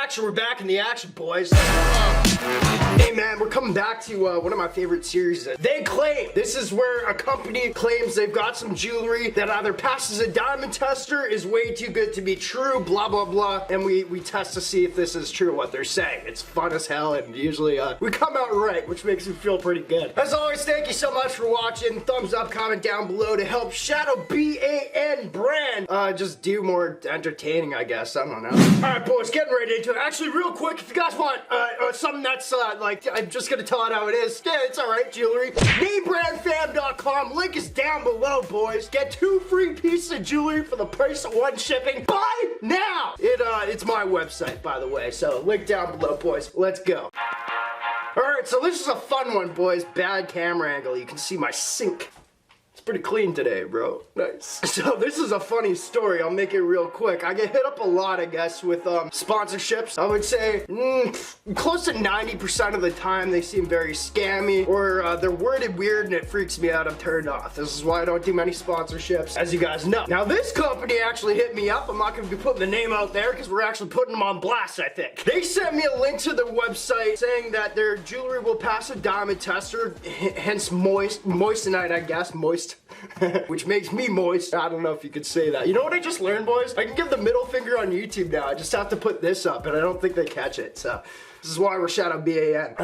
action. We're back in the action, boys. Hey man, we're coming back to one of my favorite series. They claim. This is where a company claims they've got some jewelry that either passes a diamond tester, is way too good to be true, blah blah blah, and we test to see if this is true what they're saying. It's fun as hell, and usually we come out right, which makes me feel pretty good. As always, thank you so much for watching. Thumbs up, comment down below to help Shadow BAN brand just do more entertaining, I guess. I don't know. Alright boys, getting right into it. Actually, real quick, if you guys want something that's like, I'm just gonna tell it how it is. Yeah, it's alright, jewelry. NameBrandFam.com. Link is down below, boys. Get 2 free pieces of jewelry for the price of 1 shipping. Buy now! It's my website, by the way, so link down below, boys. Let's go. Alright, so this is a fun one, boys. Bad camera angle. You can see my sink. It's pretty clean today, bro. Nice. So this is a funny story. I'll make it real quick. I get hit up a lot, I guess, with sponsorships. I would say close to 90% of the time they seem very scammy, or they're worded weird and it freaks me out. I'm turned off. This is why I don't do many sponsorships, as you guys know. Now this company actually hit me up. I'm not going to be putting the name out there because we're actually putting them on blast, I think. They sent me a link to their website saying that their jewelry will pass a diamond tester, hence moissanite, I guess. Moist. Which makes me moist. I don't know if you could say that. You know what I just learned, boys? I can give the middle finger on YouTube now. I just have to put this up, and I don't think they catch it, so this is why we're Shadow BAN.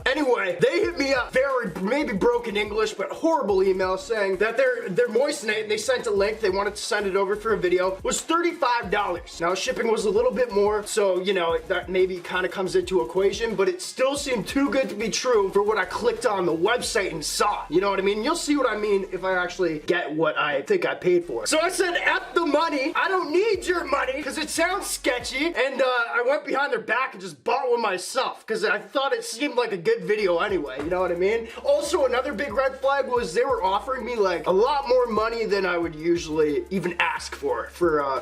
Anyway, they hit me up, very, maybe broken English, but horrible email saying that their moissanite, and they sent a link, they wanted to send it over for a video, was $35. Now, shipping was a little bit more, so, you know, that maybe kind of comes into equation, but it still seemed too good to be true for what I clicked on the website and saw. You know what I mean? You'll see what I mean if I actually get what I think I paid for. So I said, F the money. I don't need your money, because it sounds sketchy, and I went behind their back and just bought one myself. Because I thought it seemed like a good video anyway, you know what I mean? Also, another big red flag was they were offering me like a lot more money than I would usually even ask for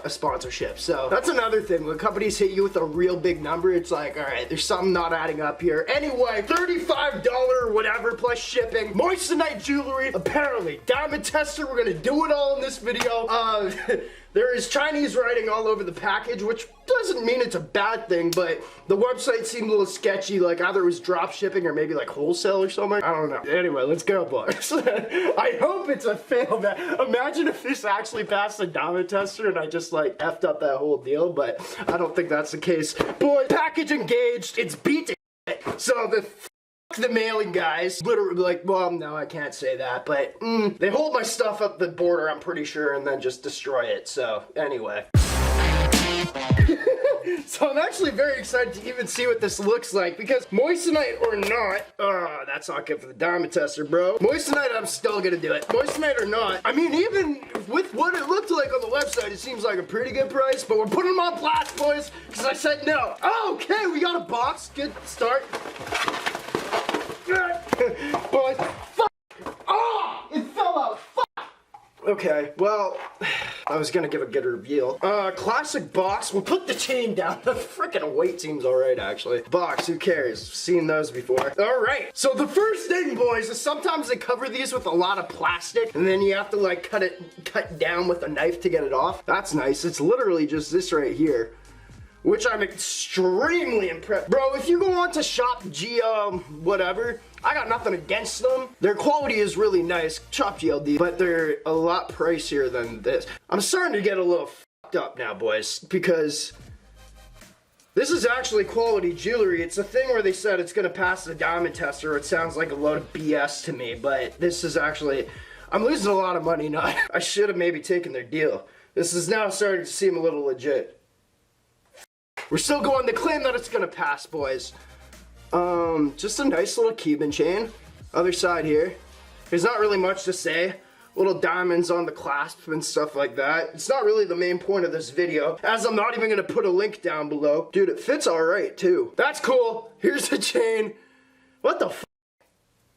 a sponsorship. So that's another thing. When companies hit you with a real big number, it's like, all right, there's something not adding up here. Anyway, $35 or whatever plus shipping. Moissanite jewelry, apparently. Diamond tester, we're gonna do it all in this video. There is Chinese writing all over the package, which doesn't mean it's a bad thing, but the website seemed a little sketchy, like either it was drop shipping or maybe like wholesale or something. I don't know. Anyway, let's go, boys. I hope it's a fail, man. Imagine if this actually passed the diamond tester and I just like effed up that whole deal, but I don't think that's the case. Boy, package engaged. It's beat to shit. So the mailing guys literally like, well, no, I can't say that, but they hold my stuff up the border, I'm pretty sure, and then just destroy it. So anyway. So I'm actually very excited to even see what this looks like, because moissanite or not, that's not good for the diamond tester, bro. Moissanite, I'm still gonna do it. Moissanite or not, I mean, even with what it looked like on the website, it seems like a pretty good price, but we're putting them on blast, boys, because I said no. Okay, we got a box. Good start. Boys, fuck! Oh! It fell out! Fuck! Okay, well, I was gonna give a good reveal. Classic box. We'll put the chain down. The freaking weight seems alright, actually. Box, who cares? Seen those before. Alright, so the first thing, boys, is sometimes they cover these with a lot of plastic, and then you have to, like, cut down with a knife to get it off. That's nice. It's literally just this right here, which I'm extremely impressed. Bro, if you go on to Shop whatever, I got nothing against them. Their quality is really nice, Shop GLD, but they're a lot pricier than this. I'm starting to get a little fucked up now, boys, because this is actually quality jewelry. It's a thing where they said it's gonna pass the diamond tester. It sounds like a load of BS to me, but this is actually, I'm losing a lot of money now. I should have maybe taken their deal. This is now starting to seem a little legit. We're still going to claim that it's gonna pass, boys. Just a nice little Cuban chain. Other side here. There's not really much to say. Little diamonds on the clasp and stuff like that. It's not really the main point of this video, as I'm not even gonna put a link down below. Dude, it fits alright, too. That's cool. Here's the chain. What the f?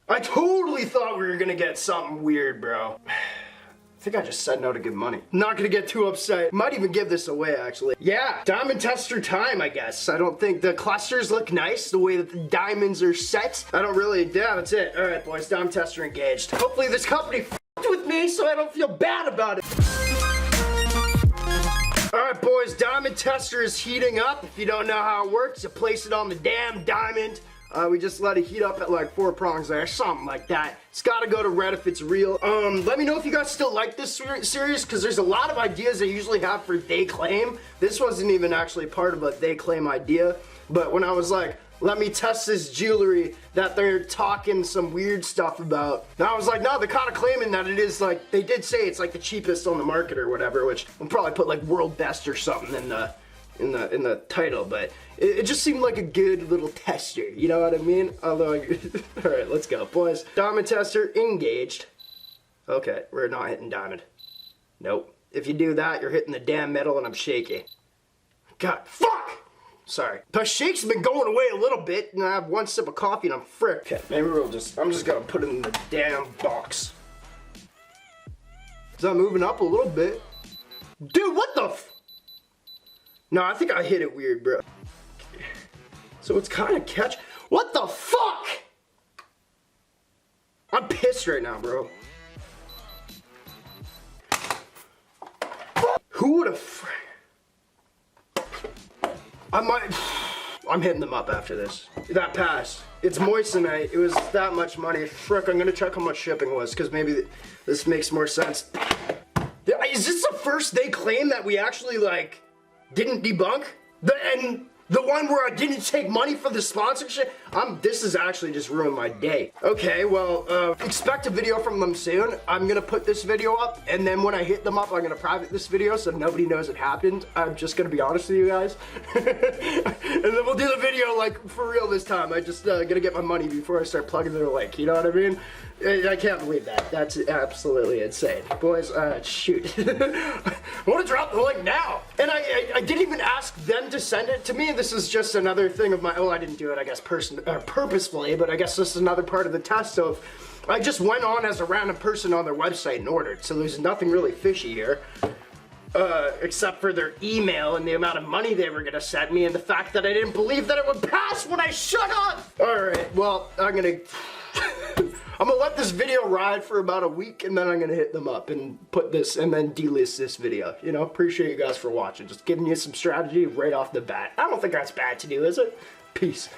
I totally thought we were gonna get something weird, bro. I think I just said no to good money. Not gonna get too upset. Might even give this away, actually. Yeah, diamond tester time, I guess. I don't think the clusters look nice, the way that the diamonds are set. I don't really, yeah, that's it. All right, boys, diamond tester engaged. Hopefully this company f***ed with me so I don't feel bad about it. Alright boys, diamond tester is heating up. If you don't know how it works, you place it on the damn diamond. We just let it heat up at like 4 prongs there, something like that. It's gotta go to red if it's real. Let me know if you guys still like this series, because there's a lot of ideas I usually have for They Claim. This wasn't even actually part of a They Claim idea, but when I was like, let me test this jewelry that they're talking some weird stuff about, and I was like, no, they're kind of claiming that it is like, they did say it's like the cheapest on the market or whatever, which I'll probably put like world best or something in the title, but it just seemed like a good little tester, you know what I mean? Although, alright, let's go, boys. Diamond tester engaged. Okay, we're not hitting diamond. Nope. If you do that, you're hitting the damn metal and I'm shaky. God, fuck! Sorry. My shake's been going away a little bit, and I have 1 sip of coffee and I'm frick. Okay, maybe I'm just gonna put it in the damn box. Is that moving up a little bit? Dude, what the f— No, I think I hit it weird, bro. So it's kind of catch— What the fuck? I'm pissed right now, bro. Who would have— I'm hitting them up after this. That passed. It's moissanite. It was that much money. Frick, I'm gonna check how much shipping was, because maybe this makes more sense. Is this the first They Claim that we actually, like, didn't debunk? And the one where I didn't take money for the sponsorship? This has actually just ruined my day. Okay, well, expect a video from them soon. I'm gonna put this video up, and then when I hit them up, I'm gonna private this video so nobody knows it happened. I'm just gonna be honest with you guys. And then we'll do the video, like, for real this time. I just gotta get my money before I start plugging their link, you know what I mean? I can't believe that. That's absolutely insane. Boys, shoot. I want to drop the link now. And I didn't even ask them to send it to me. This is just another thing of my— oh, I didn't do it, I guess, purposefully, but I guess this is another part of the test. So if I just went on as a random person on their website and ordered, so there's nothing really fishy here. Except for their email and the amount of money they were gonna send me and the fact that I didn't believe that it would pass when I shut up. Alright, well, I'm gonna let this video ride for about a week, and then I'm gonna hit them up and put this, and then delist this video. You know, appreciate you guys for watching. Just giving you some strategy right off the bat. I don't think that's bad to do, is it? Peace.